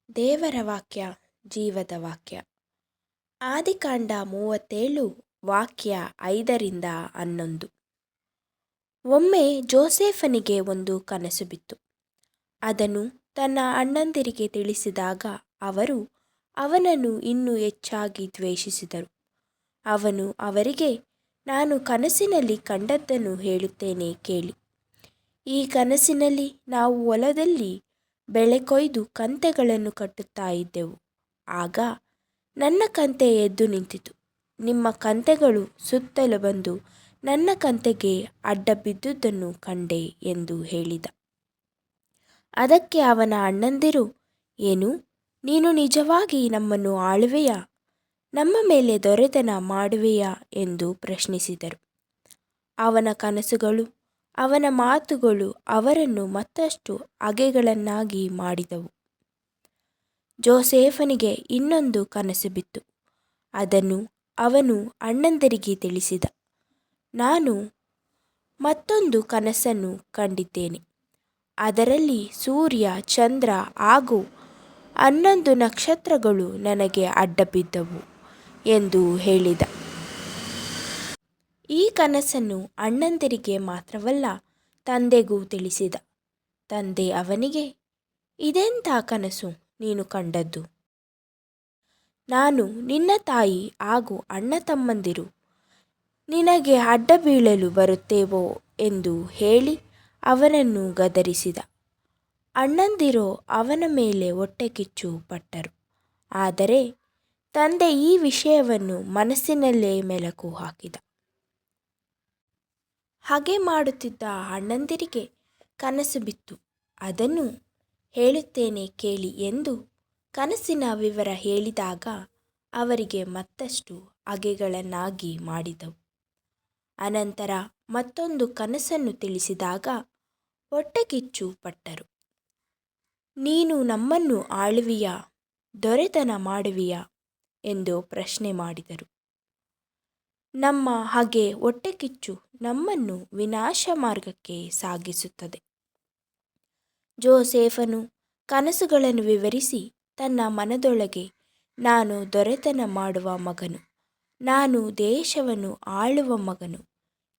ದೇವರ ವಾಕ್ಯ ಜೀವದ ವಾಕ್ಯ. ಆದಿಕಾಂಡ 37 ವಾಕ್ಯ 5-11. ಒಮ್ಮೆ ಜೋಸೇಫನಿಗೆ ಒಂದು ಕನಸು ಬಿತ್ತು. ಅದನ್ನು ತನ್ನ ಅಣ್ಣಂದಿರಿಗೆ ತಿಳಿಸಿದಾಗ ಅವರು ಅವನನ್ನು ಇನ್ನೂ ಹೆಚ್ಚಾಗಿ ದ್ವೇಷಿಸಿದರು. ಅವನು ಅವರಿಗೆ, ನಾನು ಕನಸಿನಲ್ಲಿ ಕಂಡದ್ದನ್ನು ಹೇಳುತ್ತೇನೆ ಕೇಳಿ. ಈ ಕನಸಿನಲ್ಲಿ ನಾವು ಹೊಲದಲ್ಲಿ ಬೆಳೆ ಕೊಯ್ದು ಕಂತೆಗಳನ್ನು ಕಟ್ಟುತ್ತಾ ಇದ್ದೆವು. ಆಗ ನನ್ನ ಕಂತೆ ಎದ್ದು ನಿಂತಿತು. ನಿಮ್ಮ ಕಂತೆಗಳು ಸುತ್ತಲೂ ಬಂದು ನನ್ನ ಕಂತೆಗೆ ಅಡ್ಡ ಬಿದ್ದುದನ್ನು ಕಂಡೆ ಎಂದು ಹೇಳಿದ. ಅದಕ್ಕೆ ಅವನ ಅಣ್ಣಂದಿರು, ಏನು, ನೀನು ನಿಜವಾಗಿ ನಮ್ಮನ್ನು ಆಳುವೆಯಾ? ನಮ್ಮ ಮೇಲೆ ದೊರೆತನ ಮಾಡುವೆಯಾ ಎಂದು ಪ್ರಶ್ನಿಸಿದರು. ಅವನ ಕನಸುಗಳು, ಅವನ ಮಾತುಗಳು ಅವರನ್ನು ಮತ್ತಷ್ಟು ಹಗೆಗಳನ್ನಾಗಿ ಮಾಡಿದವು. ಜೋಸೇಫನಿಗೆ ಇನ್ನೊಂದು ಕನಸು ಬಿತ್ತು. ಅದನ್ನು ಅವನು ಅಣ್ಣಂದಿರಿಗೆ ತಿಳಿಸಿದ. ನಾನು ಮತ್ತೊಂದು ಕನಸನ್ನು ಕಂಡಿದ್ದೇನೆ. ಅದರಲ್ಲಿ ಸೂರ್ಯ, ಚಂದ್ರ ಹಾಗೂ 11 ನಕ್ಷತ್ರಗಳು ನನಗೆ ಅಡ್ಡ ಬಿದ್ದವು ಎಂದು ಹೇಳಿದ. ಈ ಕನಸನ್ನು ಅಣ್ಣಂದಿರಿಗೆ ಮಾತ್ರವಲ್ಲ, ತಂದೆಗೂ ತಿಳಿಸಿದ. ತಂದೆ ಅವನಿಗೆ, ಇದೆಂಥ ಕನಸು ನೀನು ಕಂಡದ್ದು? ನಾನು ನಿನ್ನ ತಾಯಿ ಹಾಗೂ ಅಣ್ಣ ತಮ್ಮಂದಿರು ನಿನಗೆ ಅಡ್ಡ ಬೀಳಲು ಬರುತ್ತೇವೋ ಎಂದು ಹೇಳಿ ಅವನನ್ನು ಗದರಿಸಿದ. ಅಣ್ಣಂದಿರು ಅವನ ಮೇಲೆ ಹೊಟ್ಟೆಕಿಚ್ಚು ಪಟ್ಟರು. ಆದರೆ ತಂದೆ ಈ ವಿಷಯವನ್ನು ಮನಸ್ಸಿನಲ್ಲೇ ಮೆಲುಕು ಹಾಕಿದ. ಹಾಗೆ ಮಾಡುತ್ತಿದ್ದ ಅಣ್ಣಂದಿರಿಗೆ ಕನಸು ಬಿತ್ತು. ಅದನ್ನು ಹೇಳುತ್ತೇನೆ ಕೇಳಿ ಎಂದು ಕನಸಿನ ವಿವರ ಹೇಳಿದಾಗ ಅವರಿಗೆ ಮತ್ತಷ್ಟು ಹಗೆಗಳನ್ನಾಗಿ ಮಾಡಿದವು. ಅನಂತರ ಮತ್ತೊಂದು ಕನಸನ್ನು ತಿಳಿಸಿದಾಗ ಹೊಟ್ಟೆಕಿಚ್ಚು ಪಟ್ಟರು. ನೀನು ನಮ್ಮನ್ನು ಆಳುವಿಯಾ, ದೊರೆತನ ಮಾಡುವಿಯಾ ಎಂದು ಪ್ರಶ್ನೆ ಮಾಡಿದರು. ನಮ್ಮ ಹಾಗೆ ಹೊಟ್ಟೆಕಿಚ್ಚು ನಮ್ಮನ್ನು ವಿನಾಶ ಮಾರ್ಗಕ್ಕೆ ಸಾಗಿಸುತ್ತದೆ. ಜೋಸೇಫನು ಕನಸುಗಳನ್ನು ವಿವರಿಸಿ ತನ್ನ ಮನದೊಳಗೆ, ನಾನು ದೊರೆತನ ಮಾಡುವ ಮಗನು, ನಾನು ದೇಶವನ್ನು ಆಳುವ ಮಗನು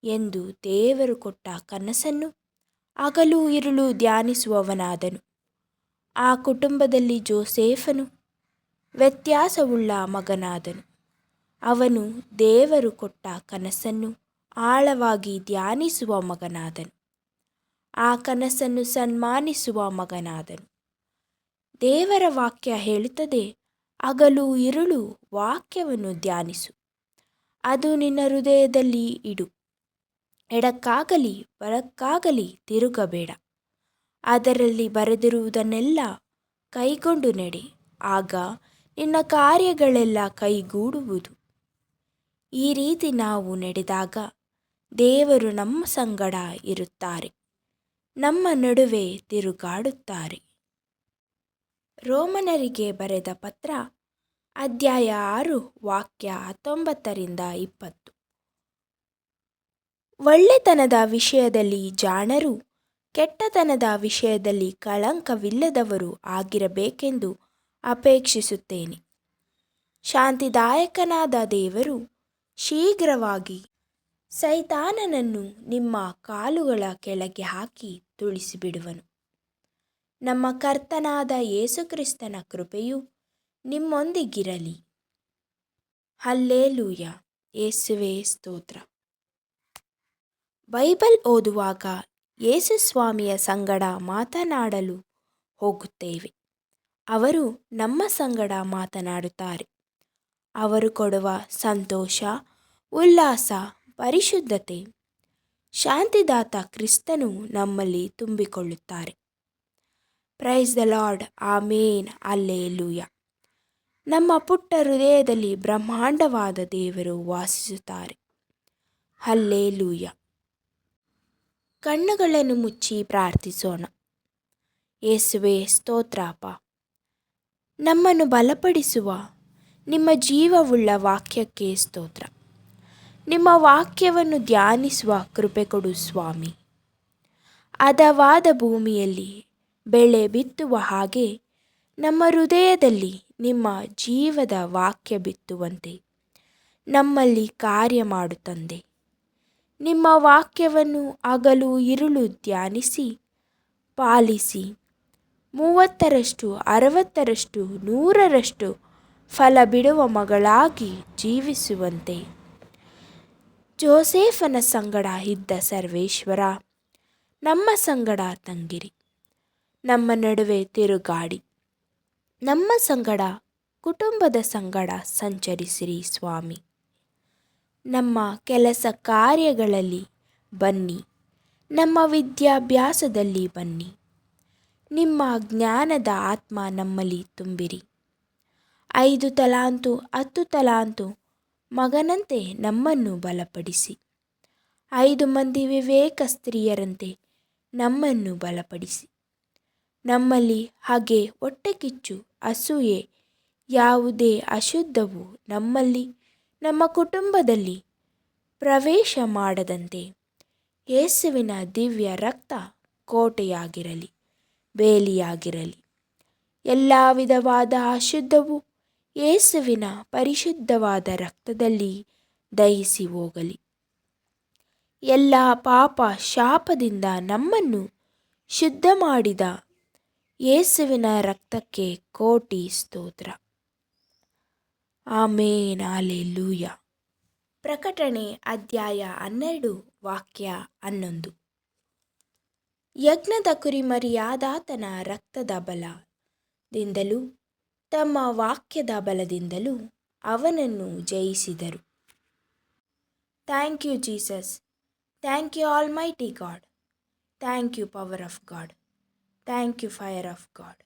ಎಂದು ದೇವರು ಕೊಟ್ಟ ಕನಸನ್ನು ಹಗಲು ಇರುಳು ಧ್ಯಾನಿಸುವವನಾದನು. ಆ ಕುಟುಂಬದಲ್ಲಿ ಜೋಸೇಫನು ವ್ಯತ್ಯಾಸವುಳ್ಳ ಮಗನಾದನು. ಅವನು ದೇವರು ಕೊಟ್ಟ ಕನಸನ್ನು ಆಳವಾಗಿ ಧ್ಯಾನಿಸುವ ಮಗನಾದನು. ಆ ಕನಸನ್ನು ಸನ್ಮಾನಿಸುವ ಮಗನಾದನು. ದೇವರ ವಾಕ್ಯ ಹೇಳುತ್ತದೆ, ಹಗಲು ಇರುಳು ವಾಕ್ಯವನ್ನು ಧ್ಯಾನಿಸು. ಅದು ನಿನ್ನ ಹೃದಯದಲ್ಲಿ ಇಡು. ಎಡಕ್ಕಾಗಲಿ ಬಲಕ್ಕಾಗಲಿ ತಿರುಗಬೇಡ. ಅದರಲ್ಲಿ ಬರೆದಿರುವುದನ್ನೆಲ್ಲ ಕೈಗೊಂಡು ನಡೆ. ಆಗ ನಿನ್ನ ಕಾರ್ಯಗಳೆಲ್ಲ ಕೈಗೂಡುವುದು. ಈ ರೀತಿ ನಾವು ನಡೆದಾಗ ದೇವರು ನಮ್ಮ ಸಂಗಡ ಇರುತ್ತಾರೆ, ನಮ್ಮ ನಡುವೆ ತಿರುಗಾಡುತ್ತಾರೆ. ರೋಮನರಿಗೆ ಬರೆದ ಪತ್ರ, ಅಧ್ಯಾಯ 6 ವಾಕ್ಯ 19-20. ಒಳ್ಳೆತನದ ವಿಷಯದಲ್ಲಿ ಜಾಣರು, ಕೆಟ್ಟತನದ ವಿಷಯದಲ್ಲಿ ಕಳಂಕವಿಲ್ಲದವರು ಆಗಿರಬೇಕೆಂದು ಅಪೇಕ್ಷಿಸುತ್ತೇನೆ. ಶಾಂತಿದಾಯಕನಾದ ದೇವರು ಶೀಘ್ರವಾಗಿ ಸೈತಾನನನ್ನು ನಿಮ್ಮ ಕಾಲುಗಳ ಕೆಳಗೆ ಹಾಕಿ ತುಳಿಸಿಬಿಡುವನು. ನಮ್ಮ ಕರ್ತನಾದ ಯೇಸುಕ್ರಿಸ್ತನ ಕೃಪೆಯು ನಿಮ್ಮೊಂದಿಗಿರಲಿ. ಹಲ್ಲೆಲೂಯ. ಯೇಸುವೇ ಸ್ತೋತ್ರ. ಬೈಬಲ್ ಓದುವಾಗ ಯೇಸು ಸ್ವಾಮಿಯ ಸಂಗಡ ಮಾತನಾಡಲು ಹೋಗುತ್ತೇವೆ. ಅವರು ನಮ್ಮ ಸಂಗಡ ಮಾತನಾಡುತ್ತಾರೆ. ಅವರು ಕೊಡುವ ಸಂತೋಷ, ಉಲ್ಲಾಸ, ಪರಿಶುದ್ಧತೆ, ಶಾಂತಿದಾತ ಕ್ರಿಸ್ತನು ನಮ್ಮಲ್ಲಿ ತುಂಬಿಕೊಳ್ಳುತ್ತಾರೆ. Praise the lord. Amen. Hallelujah. ನಮ್ಮ ಪುಟ್ಟ ಹೃದಯದಲ್ಲಿ ಬ್ರಹ್ಮಾಂಡವಾದ ದೇವರು ವಾಸಿಸುತ್ತಾರೆ. ಹಲ್ಲೆಲೂಯ. ಕಣ್ಣುಗಳನ್ನು ಮುಚ್ಚಿ ಪ್ರಾರ್ಥಿಸೋಣ. ಯೇಸುವೇ ಸ್ತೋತ್ರಪ್ಪ. ನಮ್ಮನ್ನು ಬಲಪಡಿಸುವ ನಿಮ್ಮ ಜೀವವುಳ್ಳ ವಾಕ್ಯಕ್ಕೆ ಸ್ತೋತ್ರ. ನಿಮ್ಮ ವಾಕ್ಯವನ್ನು ಧ್ಯಾನಿಸುವ ಕೃಪೆ ಕೊಡು ಸ್ವಾಮಿ. ಹದವಾದ ಭೂಮಿಯಲ್ಲಿ ಬೆಳೆ ಬಿತ್ತುವ ಹಾಗೆ ನಮ್ಮ ಹೃದಯದಲ್ಲಿ ನಿಮ್ಮ ಜೀವದ ವಾಕ್ಯ ಬಿತ್ತುವಂತೆ ನಮ್ಮಲ್ಲಿ ಕಾರ್ಯ ಮಾಡು ತಂದೆ. ನಿಮ್ಮ ವಾಕ್ಯವನ್ನು ಹಗಲು ಇರುಳು ಧ್ಯಾನಿಸಿ ಪಾಲಿಸಿ 30ರಷ್ಟು 60ರಷ್ಟು 100ರಷ್ಟು ಫಲ ಬಿಡುವ ಮಗಳಾಗಿ ಜೀವಿಸುವಂತೆ ಜೋಸೇಫನ ಸಂಗಡ ಇದ್ದ ಸರ್ವೇಶ್ವರ ನಮ್ಮ ಸಂಗಡ ತಂಗಿರಿ. ನಮ್ಮ ನಡುವೆ ತಿರುಗಾಡಿ ನಮ್ಮ ಸಂಗಡ ಕುಟುಂಬದ ಸಂಗಡ ಸಂಚರಿಸಿರಿ ಸ್ವಾಮಿ. ನಮ್ಮ ಕೆಲಸ ಕಾರ್ಯಗಳಲ್ಲಿ ಬನ್ನಿ, ನಮ್ಮ ವಿದ್ಯಾಭ್ಯಾಸದಲ್ಲಿ ಬನ್ನಿ. ನಿಮ್ಮ ಜ್ಞಾನದ ಆತ್ಮ ನಮ್ಮಲ್ಲಿ ತುಂಬಿರಿ. 5 ತಲಾಂತು 10 ತಲಾಂತು ಮಗನಂತೆ ನಮ್ಮನ್ನು ಬಲಪಡಿಸಿ. 5 ಮಂದಿ ವಿವೇಕ ಸ್ತ್ರೀಯರಂತೆ ನಮ್ಮನ್ನು ಬಲಪಡಿಸಿ. ನಮ್ಮಲ್ಲಿ ಹಾಗೆ ಹೊಟ್ಟೆಕಿಚ್ಚು ಅಸೂಯೆ ಯಾವುದೇ ಅಶುದ್ಧವು ನಮ್ಮಲ್ಲಿ ನಮ್ಮ ಕುಟುಂಬದಲ್ಲಿ ಪ್ರವೇಶ ಮಾಡದಂತೆ ಯೇಸುವಿನ ದಿವ್ಯ ರಕ್ತ ಕೋಟೆಯಾಗಿರಲಿ, ಬೇಲಿಯಾಗಿರಲಿ. ಎಲ್ಲ ವಿಧವಾದ ಅಶುದ್ಧವು ಯೇಸುವಿನ ಪರಿಶುದ್ಧವಾದ ರಕ್ತದಲ್ಲಿ ದಹಿಸಿ ಹೋಗಲಿ. ಎಲ್ಲ ಪಾಪ ಶಾಪದಿಂದ ನಮ್ಮನ್ನು ಶುದ್ಧ ಮಾಡಿದ ಯೇಸುವಿನ ರಕ್ತಕ್ಕೆ ಕೋಟಿ ಸ್ತೋತ್ರ. ಆಮೇನ್. ಹಲ್ಲೆಲೂಯ. ಪ್ರಕಟಣೆ ಅಧ್ಯಾಯ 12 ವಾಕ್ಯ 11. ಯಜ್ಞದ ಕುರಿಮರಿಯಾದಾತನ ರಕ್ತದ ಬಲದಿಂದಲೂ ತಮ್ಮ ವಾಕ್ಯದ ಬಲದಿಂದಲೂ ಅವನನ್ನು ಜಯಿಸಿದರು. Thank you Jesus. Thank you almighty God. Thank you power of God. Thank you fire of god.